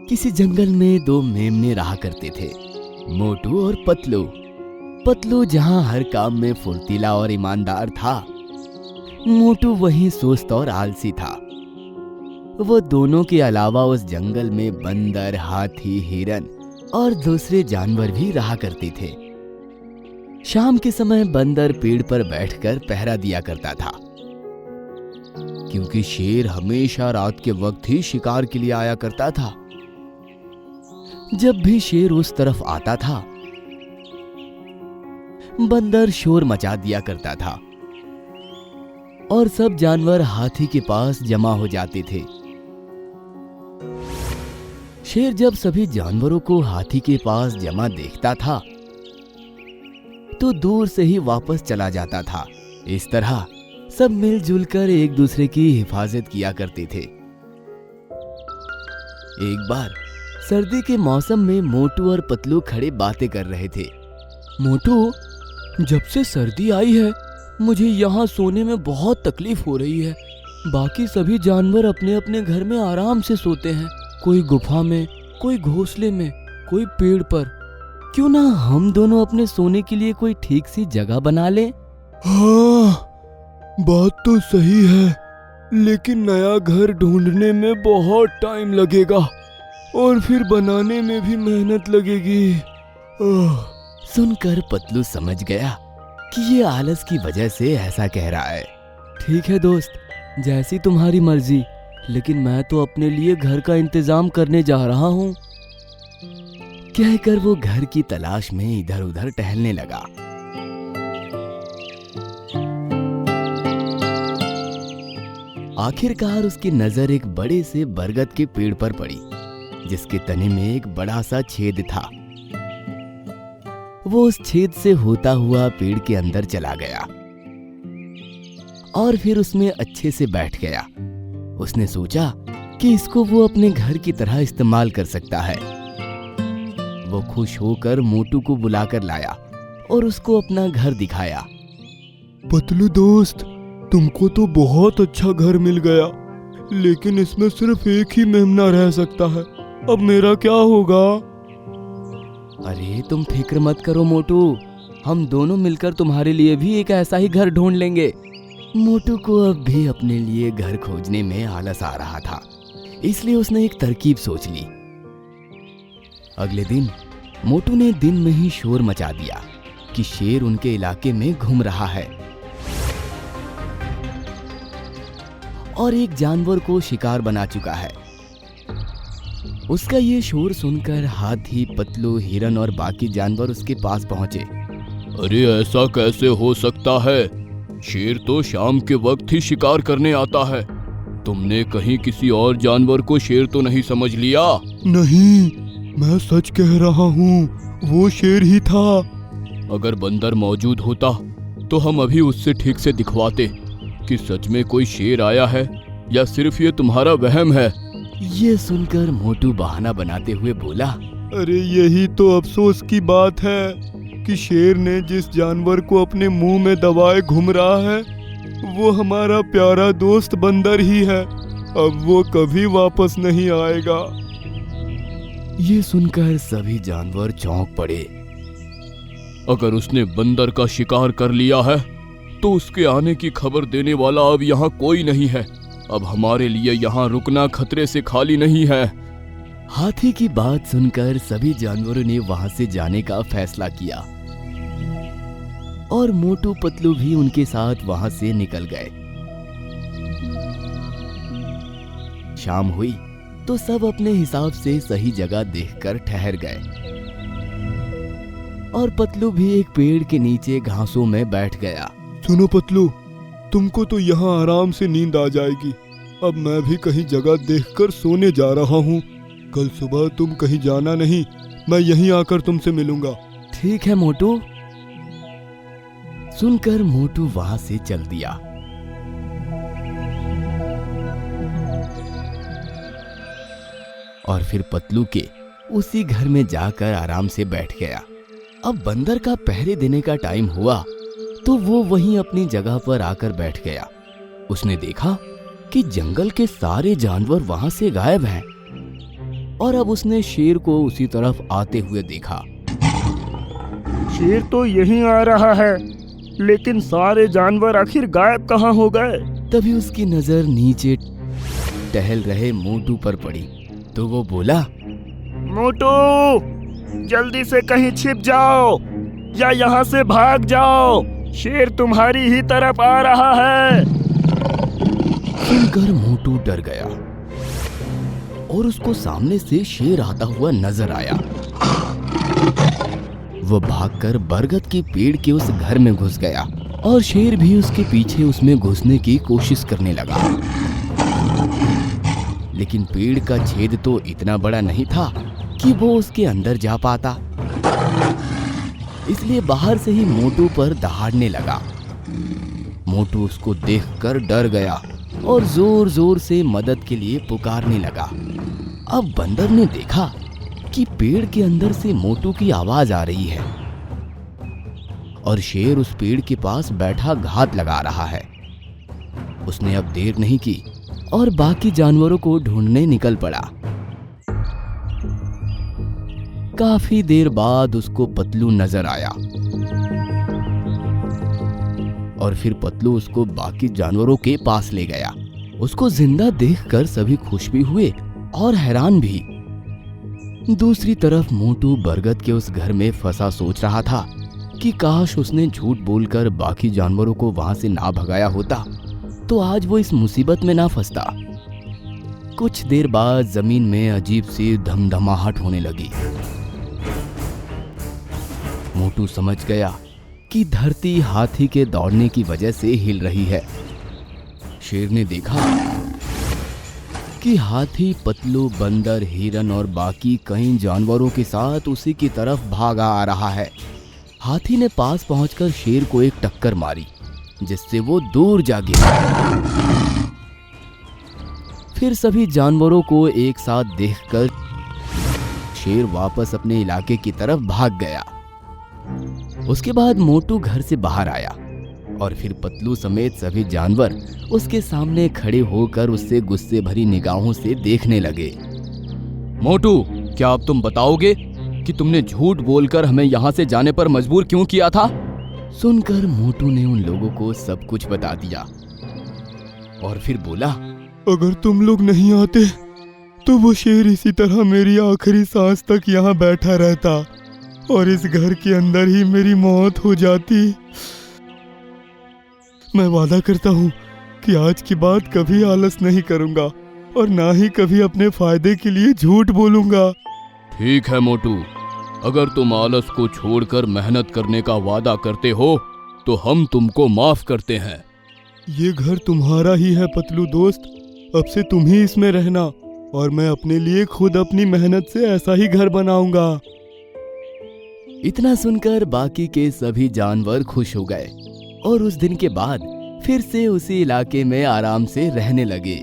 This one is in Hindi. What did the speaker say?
किसी जंगल में दो मेमने रहा करते थे, मोटू और पतलू। पतलू जहां हर काम में फुर्तीला और ईमानदार था, मोटू वहीं सुस्त और आलसी था। वो दोनों के अलावा उस जंगल में बंदर, हाथी, हिरन और दूसरे जानवर भी रहा करते थे। शाम के समय बंदर पेड़ पर बैठकर पहरा दिया करता था, क्योंकि शेर हमेशा रात के वक्त ही शिकार के लिए आया करता था। जब भी शेर उस तरफ आता था, बंदर शोर मचा दिया करता था और सब जानवर हाथी के पास जमा हो जाते थे। शेर जब सभी जानवरों को हाथी के पास जमा देखता था तो दूर से ही वापस चला जाता था। इस तरह सब मिलजुल कर एक दूसरे की हिफाजत किया करते थे। एक बार सर्दी के मौसम में मोटू और पतलू खड़े बातें कर रहे थे। मोटू, जब से सर्दी आई है मुझे यहाँ सोने में बहुत तकलीफ हो रही है। बाकी सभी जानवर अपने अपने घर में आराम से सोते हैं, कोई गुफा में, कोई घोंसले में, कोई पेड़ पर। क्यों ना हम दोनों अपने सोने के लिए कोई ठीक सी जगह बना लें? हाँ, बात तो सही है, लेकिन नया घर ढूंढने में बहुत टाइम लगेगा और फिर बनाने में भी मेहनत लगेगी। सुनकर पतलू समझ गया कि ये आलस की वजह से ऐसा कह रहा है। ठीक है दोस्त, जैसी तुम्हारी मर्जी, लेकिन मैं तो अपने लिए घर का इंतजाम करने जा रहा हूँ। कहकर वो घर की तलाश में इधर उधर टहलने लगा। आखिरकार उसकी नजर एक बड़े से बरगद के पेड़ पर पड़ी, जिसके तने में एक बड़ा सा छेद था। वो उस छेद से होता हुआ पेड़ के अंदर चला गया और फिर उसमें अच्छे से बैठ गया। उसने सोचा कि इसको वो अपने घर की तरह इस्तेमाल कर सकता है। वो खुश होकर मोटू को बुलाकर लाया और उसको अपना घर दिखाया। पतलू दोस्त, तुमको तो बहुत अच्छा घर मिल गया, लेकिन इसमें सिर्फ एक ही मेमना रह सकता है। अब मेरा क्या होगा? अरे तुम फिक्र मत करो मोटू, हम दोनों मिलकर तुम्हारे लिए भी एक ऐसा ही घर ढूंढ लेंगे। मोटू को अब भी अपने लिए घर खोजने में आलस आ रहा था, इसलिए उसने एक तरकीब सोच ली। अगले दिन मोटू ने दिन में ही शोर मचा दिया कि शेर उनके इलाके में घूम रहा है और एक जानवर को शिकार बना चुका है। उसका ये शोर सुनकर हाथी, पतलू, हिरन और बाकी जानवर उसके पास पहुंचे। अरे ऐसा कैसे हो सकता है? शेर तो शाम के वक्त ही शिकार करने आता है। तुमने कहीं किसी और जानवर को शेर तो नहीं समझ लिया? नहीं, मैं सच कह रहा हूँ, वो शेर ही था। अगर बंदर मौजूद होता तो हम अभी उससे ठीक से दिखवाते कि सच में कोई शेर आया है या सिर्फ ये तुम्हारा वहम है। ये सुनकर मोटू बहाना बनाते हुए बोला, अरे यही तो अफसोस की बात है कि शेर ने जिस जानवर को अपने मुंह में दबाए घूम रहा है, वो हमारा प्यारा दोस्त बंदर ही है। अब वो कभी वापस नहीं आएगा। ये सुनकर सभी जानवर चौंक पड़े। अगर उसने बंदर का शिकार कर लिया है तो उसके आने की खबर देने वाला अब यहाँ कोई नहीं है। अब हमारे लिए यहाँ रुकना खतरे से खाली नहीं है। हाथी की बात सुनकर सभी जानवरों ने वहां से जाने का फैसला किया और मोटू, पतलू भी उनके साथ वहां से निकल गए। शाम हुई तो सब अपने हिसाब से सही जगह देखकर ठहर गए और पतलू भी एक पेड़ के नीचे घासों में बैठ गया। सुनो पतलू, तुमको तो यहाँ आराम से नींद आ जाएगी। अब मैं भी कहीं जगह देखकर सोने जा रहा हूँ। कल सुबह तुम कहीं जाना नहीं, मैं यहीं आकर तुमसे मिलूंगा। ठीक है मोटू। सुनकर मोटू वहां से चल दिया। और फिर पतलू के उसी घर में जाकर आराम से बैठ गया। अब बंदर का पहरे देने का टाइम हुआ तो वो वहीं अपनी जगह पर आकर बैठ गया। उसने देखा कि जंगल के सारे जानवर वहां से गायब हैं। और अब उसने शेर को उसी तरफ आते हुए देखा। शेर तो यहीं आ रहा है, लेकिन सारे जानवर आखिर गायब कहाँ हो गए? तभी उसकी नजर नीचे टहल रहे मोटू पर पड़ी तो वो बोला, मोटू, जल्दी से कहीं छिप जाओ या यहाँ से भाग जाओ, शेर तुम्हारी ही तरफ आ रहा है। सुनकर मोटू डर गया और उसको सामने से शेर आता हुआ नजर आया। वो भागकर बरगद के पेड़ के उस घर में घुस गया और शेर भी उसके पीछे उसमें घुसने की कोशिश करने लगा। लेकिन पेड़ का छेद तो इतना बड़ा नहीं था कि वो उसके अंदर जा पाता, इसलिए बाहर से ही मोटू पर दहाड़ने लगा। मोटू उसको देखकर डर गया और जोर जोर से मदद के लिए पुकारने लगा। अब बंदर ने देखा कि पेड़ के अंदर से मोटू की आवाज आ रही है और शेर उस पेड़ के पास बैठा घात लगा रहा है। उसने अब देर नहीं की और बाकी जानवरों को ढूंढने निकल पड़ा। काफी देर बाद उसको पतलू नजर आया और फिर पतलू उसको बाकी जानवरों के पास ले गया। उसको जिंदा देखकर सभी खुश भी हुए और हैरान भी। दूसरी तरफ मोटू बरगद के उस घर में फंसा सोच रहा था कि काश उसने झूठ बोलकर बाकी जानवरों को वहां से ना भगाया होता तो आज वो इस मुसीबत में ना फंसता। कुछ देर बाद जमीन में अजीब सी धमधमाहट होने लगी। मोटू समझ गया कि धरती हाथी के दौड़ने की वजह से हिल रही है। शेर ने देखा कि हाथी पतलू, बंदर, हिरन और बाकी कई जानवरों के साथ उसी की तरफ भागा आ रहा है। हाथी ने पास पहुंचकर शेर को एक टक्कर मारी जिससे वो दूर जा गिरा। फिर सभी जानवरों को एक साथ देखकर शेर वापस अपने इलाके की तरफ भाग गया। उसके बाद मोटू घर से बाहर आया और फिर पतलू समेत सभी जानवर उसके सामने खड़े होकर उससे गुस्से भरी निगाहों से देखने लगे। मोटू, क्या अब तुम बताओगे कि तुमने झूठ बोलकर हमें यहाँ से जाने पर मजबूर क्यों किया था? सुनकर मोटू ने उन लोगों को सब कुछ बता दिया और फिर बोला, अगर तुम लोग नहीं आते तो वो शेर इसी तरह मेरी आखिरी सांस तक यहाँ बैठा रहता और इस घर के अंदर ही मेरी मौत हो जाती। मैं वादा करता हूँ कि आज की बात कभी आलस नहीं करूँगा और ना ही कभी अपने फायदे के लिए झूठ बोलूँगा। ठीक है मोटू, अगर तुम आलस को छोड़कर मेहनत करने का वादा करते हो तो हम तुमको माफ करते हैं। ये घर तुम्हारा ही है पतलू दोस्त, अब से तुम ही इसमें रहना और मैं अपने लिए खुद अपनी मेहनत से ऐसा ही घर बनाऊंगा। इतना सुनकर बाकी के सभी जानवर खुश हो गए और उस दिन के बाद फिर से उसी इलाके में आराम से रहने लगे।